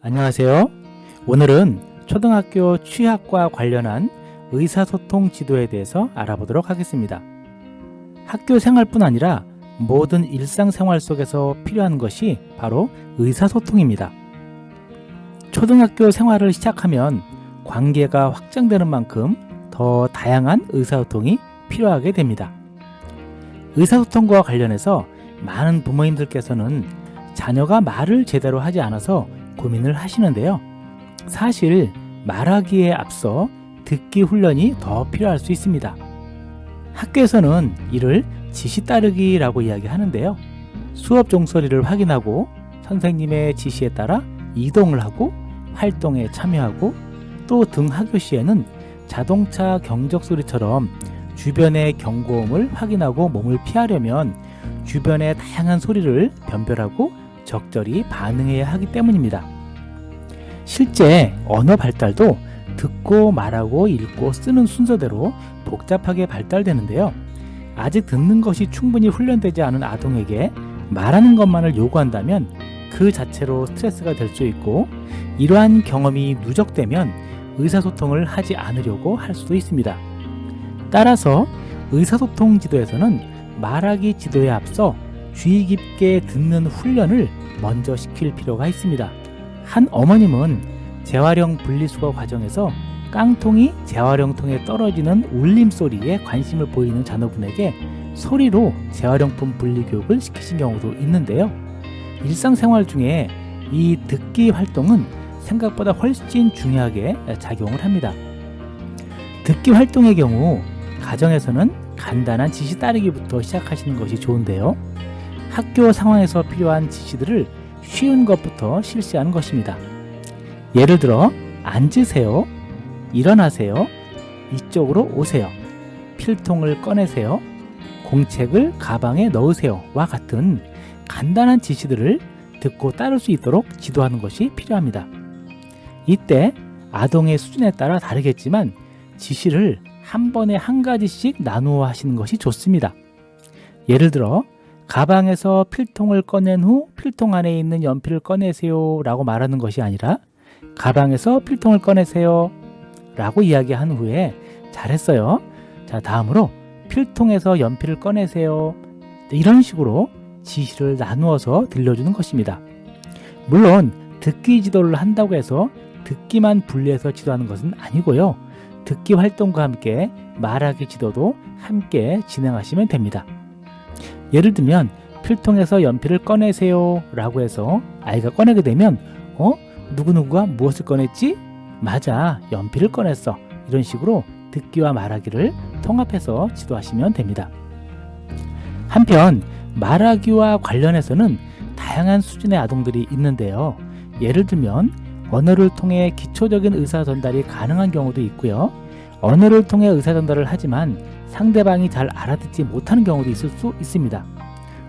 안녕하세요. 오늘은 초등학교 취학과 관련한 의사소통 지도에 대해서 알아보도록 하겠습니다. 학교 생활뿐 아니라 모든 일상생활 속에서 필요한 것이 바로 의사소통입니다. 초등학교 생활을 시작하면 관계가 확장되는 만큼 더 다양한 의사소통이 필요하게 됩니다. 의사소통과 관련해서 많은 부모님들께서는 자녀가 말을 제대로 하지 않아서 고민을 하시는데요. 사실 말하기에 앞서 듣기 훈련이 더 필요할 수 있습니다. 학교에서는 이를 지시 따르기라고 이야기하는데요. 수업 종소리를 확인하고 선생님의 지시에 따라 이동을 하고 활동에 참여하고 또 등하교 시에는 자동차 경적 소리처럼 주변의 경고음을 확인하고 몸을 피하려면 주변의 다양한 소리를 변별하고 적절히 반응해야 하기 때문입니다. 실제 언어 발달도 듣고 말하고 읽고 쓰는 순서대로 복잡하게 발달되는데요. 아직 듣는 것이 충분히 훈련되지 않은 아동에게 말하는 것만을 요구한다면 그 자체로 스트레스가 될 수 있고, 이러한 경험이 누적되면 의사소통을 하지 않으려고 할 수도 있습니다. 따라서 의사소통 지도에서는 말하기 지도에 앞서 주의 깊게 듣는 훈련을 먼저 시킬 필요가 있습니다. 한 어머님은 재활용 분리수거 과정에서 깡통이 재활용통에 떨어지는 울림소리에 관심을 보이는 자녀분에게 소리로 재활용품 분리 교육을 시키신 경우도 있는데요. 일상생활 중에 이 듣기 활동은 생각보다 훨씬 중요하게 작용을 합니다. 듣기 활동의 경우 가정에서는 간단한 지시 따르기부터 시작하시는 것이 좋은데요. 학교 상황에서 필요한 지시들을 쉬운 것부터 실시하는 것입니다. 예를 들어 앉으세요, 일어나세요, 이쪽으로 오세요, 필통을 꺼내세요, 공책을 가방에 넣으세요 와 같은 간단한 지시들을 듣고 따를 수 있도록 지도하는 것이 필요합니다. 이때 아동의 수준에 따라 다르겠지만 지시를 한 번에 한 가지씩 나누어 하시는 것이 좋습니다. 예를 들어 가방에서 필통을 꺼낸 후 필통 안에 있는 연필을 꺼내세요 라고 말하는 것이 아니라 가방에서 필통을 꺼내세요 라고 이야기한 후에 잘했어요, 자 다음으로 필통에서 연필을 꺼내세요, 이런 식으로 지시를 나누어서 들려주는 것입니다. 물론 듣기 지도를 한다고 해서 듣기만 분리해서 지도하는 것은 아니고요. 듣기 활동과 함께 말하기 지도도 함께 진행하시면 됩니다. 예를 들면 필통에서 연필을 꺼내세요 라고 해서 아이가 꺼내게 되면 누구누구가 무엇을 꺼냈지? 맞아, 연필을 꺼냈어. 이런 식으로 듣기와 말하기를 통합해서 지도하시면 됩니다. 한편 말하기와 관련해서는 다양한 수준의 아동들이 있는데요. 예를 들면 언어를 통해 기초적인 의사 전달이 가능한 경우도 있고요. 언어를 통해 의사 전달을 하지만 상대방이 잘 알아듣지 못하는 경우도 있을 수 있습니다.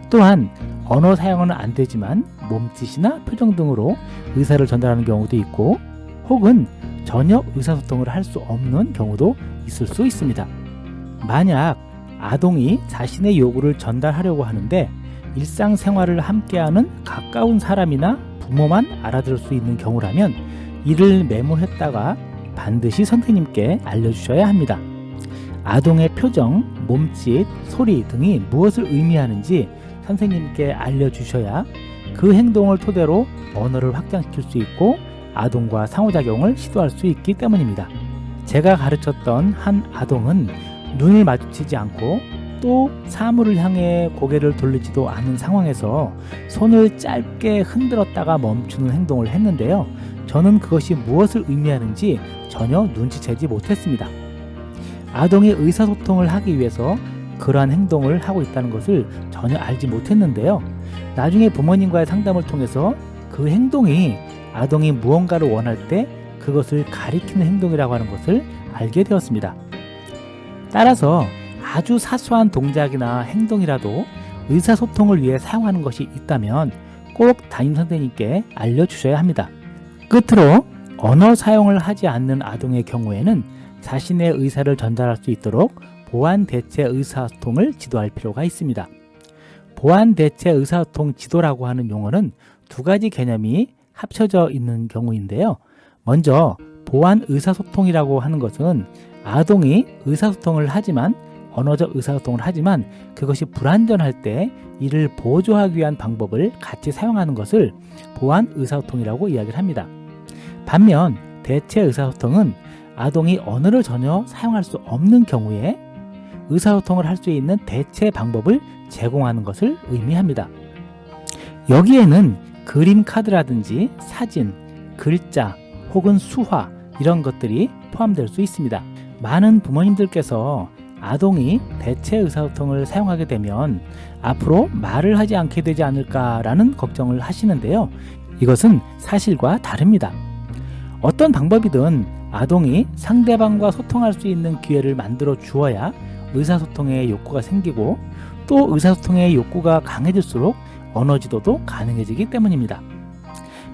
또한 언어 사용은 안 되지만 몸짓이나 표정 등으로 의사를 전달하는 경우도 있고, 혹은 전혀 의사소통을 할 수 없는 경우도 있을 수 있습니다. 만약 아동이 자신의 요구를 전달하려고 하는데 일상생활을 함께하는 가까운 사람이나 부모만 알아들을 수 있는 경우라면 이를 메모했다가 반드시 선생님께 알려주셔야 합니다. 아동의 표정, 몸짓, 소리 등이 무엇을 의미하는지 선생님께 알려주셔야 그 행동을 토대로 언어를 확장시킬 수 있고 아동과 상호작용을 시도할 수 있기 때문입니다. 제가 가르쳤던 한 아동은 눈을 마주치지 않고 또 사물을 향해 고개를 돌리지도 않은 상황에서 손을 짧게 흔들었다가 멈추는 행동을 했는데요. 저는 그것이 무엇을 의미하는지 전혀 눈치채지 못했습니다. 아동이 의사소통을 하기 위해서 그러한 행동을 하고 있다는 것을 전혀 알지 못했는데요. 나중에 부모님과의 상담을 통해서 그 행동이 아동이 무언가를 원할 때 그것을 가리키는 행동이라고 하는 것을 알게 되었습니다. 따라서 아주 사소한 동작이나 행동이라도 의사소통을 위해 사용하는 것이 있다면 꼭 담임선생님께 알려주셔야 합니다. 끝으로 언어 사용을 하지 않는 아동의 경우에는 자신의 의사를 전달할 수 있도록 보완 대체 의사소통을 지도할 필요가 있습니다. 보완 대체 의사소통 지도라고 하는 용어는 두 가지 개념이 합쳐져 있는 경우인데요. 먼저 보완 의사소통이라고 하는 것은 아동이 의사소통을 하지만 언어적 의사소통을 하지만 그것이 불완전할 때 이를 보조하기 위한 방법을 같이 사용하는 것을 보완 의사소통이라고 이야기를 합니다. 반면 대체 의사소통은 아동이 언어를 전혀 사용할 수 없는 경우에 의사소통을 할 수 있는 대체 방법을 제공하는 것을 의미합니다. 여기에는 그림 카드라든지 사진, 글자 혹은 수화 이런 것들이 포함될 수 있습니다. 많은 부모님들께서 아동이 대체 의사소통을 사용하게 되면 앞으로 말을 하지 않게 되지 않을까라는 걱정을 하시는데요. 이것은 사실과 다릅니다. 어떤 방법이든 아동이 상대방과 소통할 수 있는 기회를 만들어 주어야 의사소통의 욕구가 생기고 또 의사소통의 욕구가 강해질수록 언어 지도도 가능해지기 때문입니다.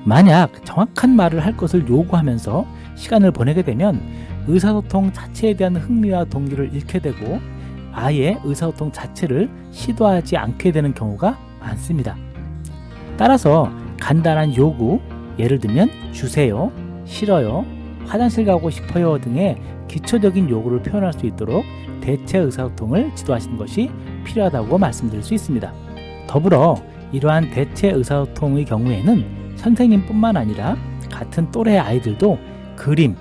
만약 정확한 말을 할 것을 요구하면서 시간을 보내게 되면 의사소통 자체에 대한 흥미와 동기를 잃게 되고 아예 의사소통 자체를 시도하지 않게 되는 경우가 많습니다. 따라서 간단한 요구, 예를 들면 주세요, 싫어요, 화장실 가고 싶어요 등의 기초적인 요구를 표현할 수 있도록 대체 의사소통을 지도하시는 것이 필요하다고 말씀드릴 수 있습니다. 더불어 이러한 대체 의사소통의 경우에는 선생님뿐만 아니라 같은 또래의 아이들도 그림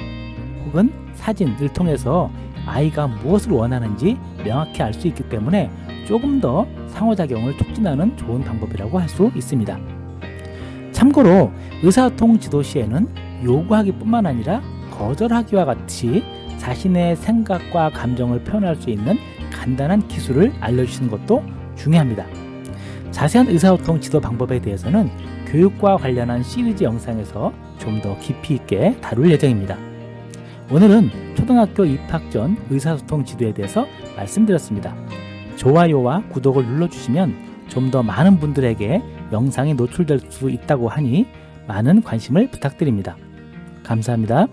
혹은 사진을 통해서 아이가 무엇을 원하는지 명확히 알 수 있기 때문에 조금 더 상호작용을 촉진하는 좋은 방법이라고 할 수 있습니다. 참고로 의사소통 지도 시에는 요구하기뿐만 아니라 거절하기와 같이 자신의 생각과 감정을 표현할 수 있는 간단한 기술을 알려주시는 것도 중요합니다. 자세한 의사소통 지도 방법에 대해서는 교육과 관련한 시리즈 영상에서 좀 더 깊이 있게 다룰 예정입니다. 오늘은 초등학교 입학 전 의사소통 지도에 대해서 말씀드렸습니다. 좋아요와 구독을 눌러주시면 좀 더 많은 분들에게 영상이 노출될 수 있다고 하니 많은 관심을 부탁드립니다. 감사합니다.